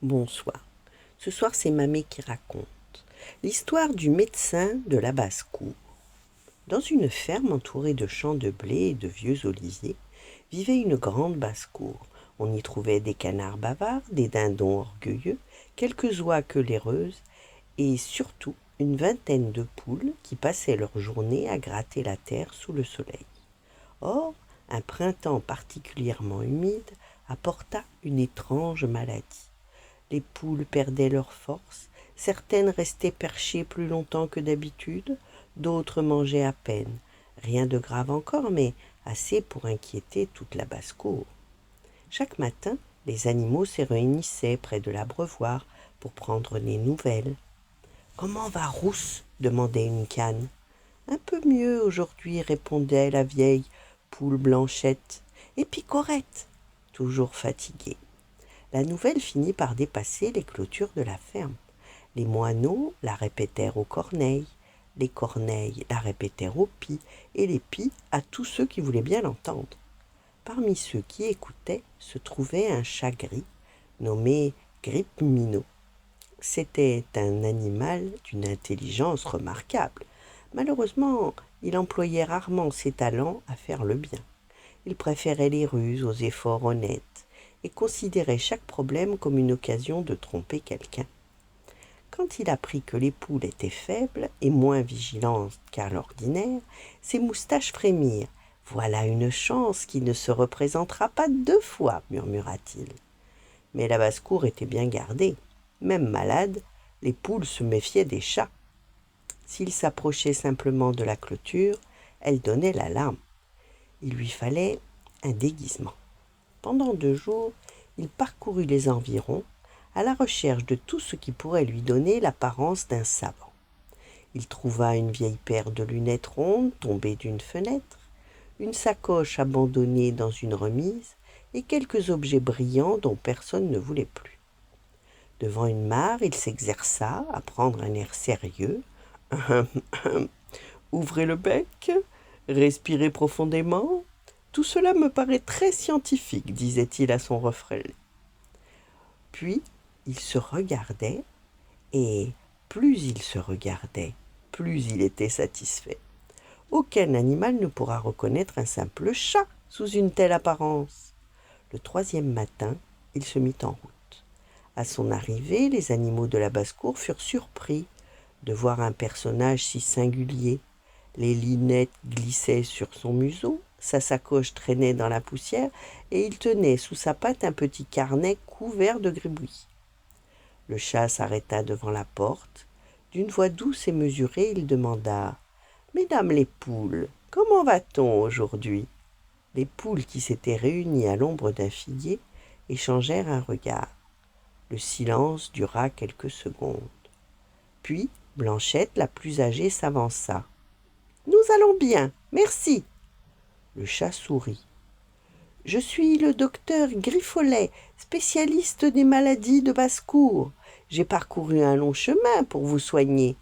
Bonsoir. Ce soir, c'est Mamé qui raconte l'histoire du médecin de la basse-cour. Dans une ferme entourée de champs de blé et de vieux oliviers, vivait une grande basse-cour. On y trouvait des canards bavards, des dindons orgueilleux, quelques oies queuléreuses et surtout une vingtaine de poules qui passaient leur journée à gratter la terre sous le soleil. Or, un printemps particulièrement humide apporta une étrange maladie. Les poules perdaient leur force, certaines restaient perchées plus longtemps que d'habitude, d'autres mangeaient à peine. Rien de grave encore, mais assez pour inquiéter toute la basse-cour. Chaque matin, les animaux se réunissaient près de l'abreuvoir pour prendre des nouvelles. « Comment va Rousse ?» demandait une cane. « Un peu mieux aujourd'hui, » répondait la vieille poule Blanchette. « Et Picorette ?» toujours fatiguée. La nouvelle finit par dépasser les clôtures de la ferme. Les moineaux la répétèrent aux corneilles, les corneilles la répétèrent aux pies, et les pies à tous ceux qui voulaient bien l'entendre. Parmi ceux qui écoutaient se trouvait un chat gris, nommé Grippe-Minot. C'était un animal d'une intelligence remarquable. Malheureusement, il employait rarement ses talents à faire le bien. Il préférait les ruses aux efforts honnêtes et considérait chaque problème comme une occasion de tromper quelqu'un. Quand il apprit que les poules étaient faibles et moins vigilantes qu'à l'ordinaire, ses moustaches frémirent. « Voilà une chance qui ne se représentera pas 2 fois, murmura-t-il. Mais la basse-cour était bien gardée. Même malades, les poules se méfiaient des chats. S'ils s'approchaient simplement de la clôture, elles donnaient l'alarme. Il lui fallait un déguisement. Pendant 2 jours, il parcourut les environs à la recherche de tout ce qui pourrait lui donner l'apparence d'un savant. Il trouva une vieille paire de lunettes rondes tombées d'une fenêtre, une sacoche abandonnée dans une remise et quelques objets brillants dont personne ne voulait plus. Devant une mare, il s'exerça à prendre un air sérieux. « Ouvrez le bec, respirez profondément. Tout cela me paraît très scientifique, disait-il à son reflet. Puis, il se regardait, et plus il se regardait, plus il était satisfait. Aucun animal ne pourra reconnaître un simple chat sous une telle apparence. Le 3e matin, il se mit en route. À son arrivée, les animaux de la basse-cour furent surpris de voir un personnage si singulier. Les linettes glissaient sur son museau, sa sacoche traînait dans la poussière et il tenait sous sa patte un petit carnet couvert de gribouillis. Le chat s'arrêta devant la porte. D'une voix douce et mesurée, il demanda « Mesdames les poules, comment va-t-on aujourd'hui ?» Les poules qui s'étaient réunies à l'ombre d'un figuier échangèrent un regard. Le silence dura quelques secondes. Puis Blanchette, la plus âgée, s'avança. « Nous allons bien, merci. » Le chat sourit. « Je suis le docteur Griffolet, spécialiste des maladies de basse-cour. J'ai parcouru un long chemin pour vous soigner. »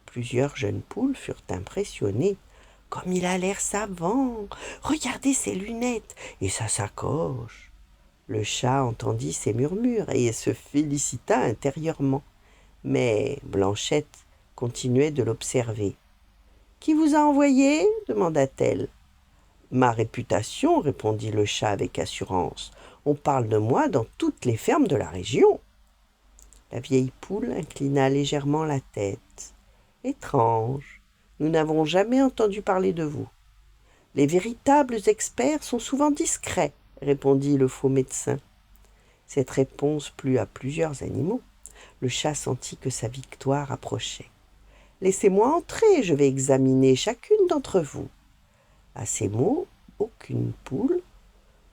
Plusieurs jeunes poules furent impressionnées. « Comme il a l'air savant! Regardez ses lunettes et sa sacoche !» Le chat entendit ces murmures et se félicita intérieurement. Mais Blanchette continuait de l'observer. « Qui vous a envoyé ?» demanda-t-elle. « Ma réputation, » répondit le chat avec assurance. « On parle de moi dans toutes les fermes de la région. » La vieille poule inclina légèrement la tête. « Étrange, nous n'avons jamais entendu parler de vous. »« Les véritables experts sont souvent discrets, » répondit le faux médecin. Cette réponse plut à plusieurs animaux. Le chat sentit que sa victoire approchait. « Laissez-moi entrer, je vais examiner chacune d'entre vous. » À ces mots, aucune poule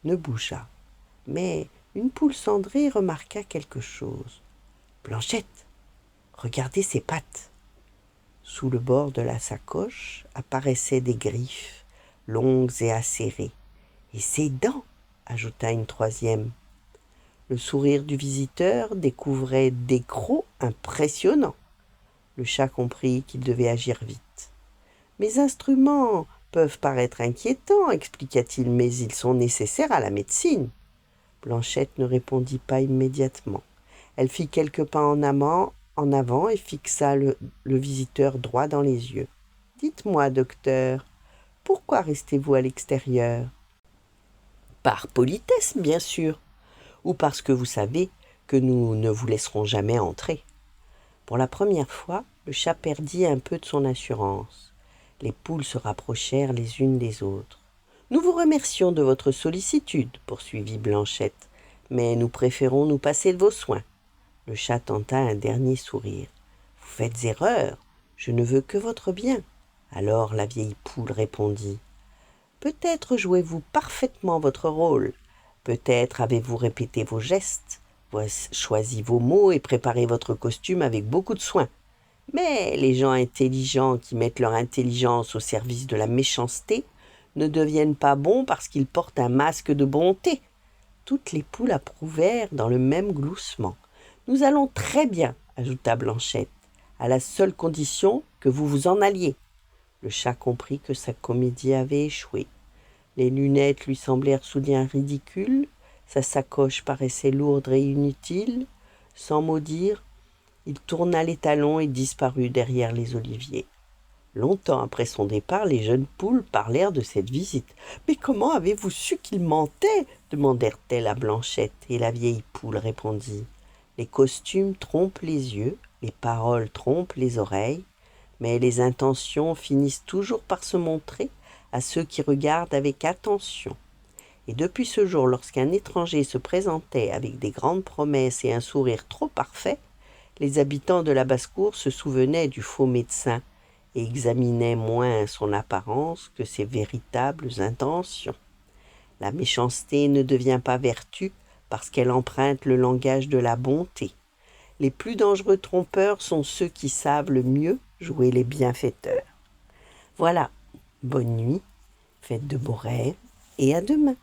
ne bougea. Mais une poule cendrée remarqua quelque chose. « Blanchette, regardez ses pattes. » Sous le bord de la sacoche apparaissaient des griffes, longues et acérées. « Et ses dents !» ajouta une 3e. Le sourire du visiteur découvrait des crocs impressionnants. Le chat comprit qu'il devait agir vite. « Mes instruments peuvent paraître inquiétants, expliqua-t-il, mais ils sont nécessaires à la médecine. » Blanchette ne répondit pas immédiatement. Elle fit quelques pas en avant et fixa le visiteur droit dans les yeux. « Dites-moi, docteur, pourquoi restez-vous à l'extérieur ?»« Par politesse, bien sûr, ou parce que vous savez que nous ne vous laisserons jamais entrer. » Pour la première fois, le chat perdit un peu de son assurance. Les poules se rapprochèrent les unes des autres. « Nous vous remercions de votre sollicitude, poursuivit Blanchette, mais nous préférons nous passer de vos soins. » Le chat tenta un dernier sourire. « Vous faites erreur, je ne veux que votre bien. » Alors la vieille poule répondit. « Peut-être jouez-vous parfaitement votre rôle, peut-être avez-vous répété vos gestes, choisi vos mots et préparé votre costume avec beaucoup de soin. Mais les gens intelligents qui mettent leur intelligence au service de la méchanceté ne deviennent pas bons parce qu'ils portent un masque de bonté. » Toutes les poules approuvèrent dans le même gloussement. « Nous allons très bien, » ajouta Blanchette, « à la seule condition que vous vous en alliez. » Le chat comprit que sa comédie avait échoué. Les lunettes lui semblèrent soudain ridicules, sa sacoche paraissait lourde et inutile. Sans mot dire, il tourna les talons et disparut derrière les oliviers. Longtemps après son départ, les jeunes poules parlèrent de cette visite. « Mais comment avez-vous su qu'il mentait ?» demandèrent-elles à Blanchette, et la vieille poule répondit. « Les costumes trompent les yeux, les paroles trompent les oreilles, mais les intentions finissent toujours par se montrer à ceux qui regardent avec attention. » Et depuis ce jour, lorsqu'un étranger se présentait avec des grandes promesses et un sourire trop parfait, les habitants de la basse-cour se souvenaient du faux médecin et examinaient moins son apparence que ses véritables intentions. La méchanceté ne devient pas vertu parce qu'elle emprunte le langage de la bonté. Les plus dangereux trompeurs sont ceux qui savent le mieux jouer les bienfaiteurs. Voilà, bonne nuit, faites de beaux rêves et à demain.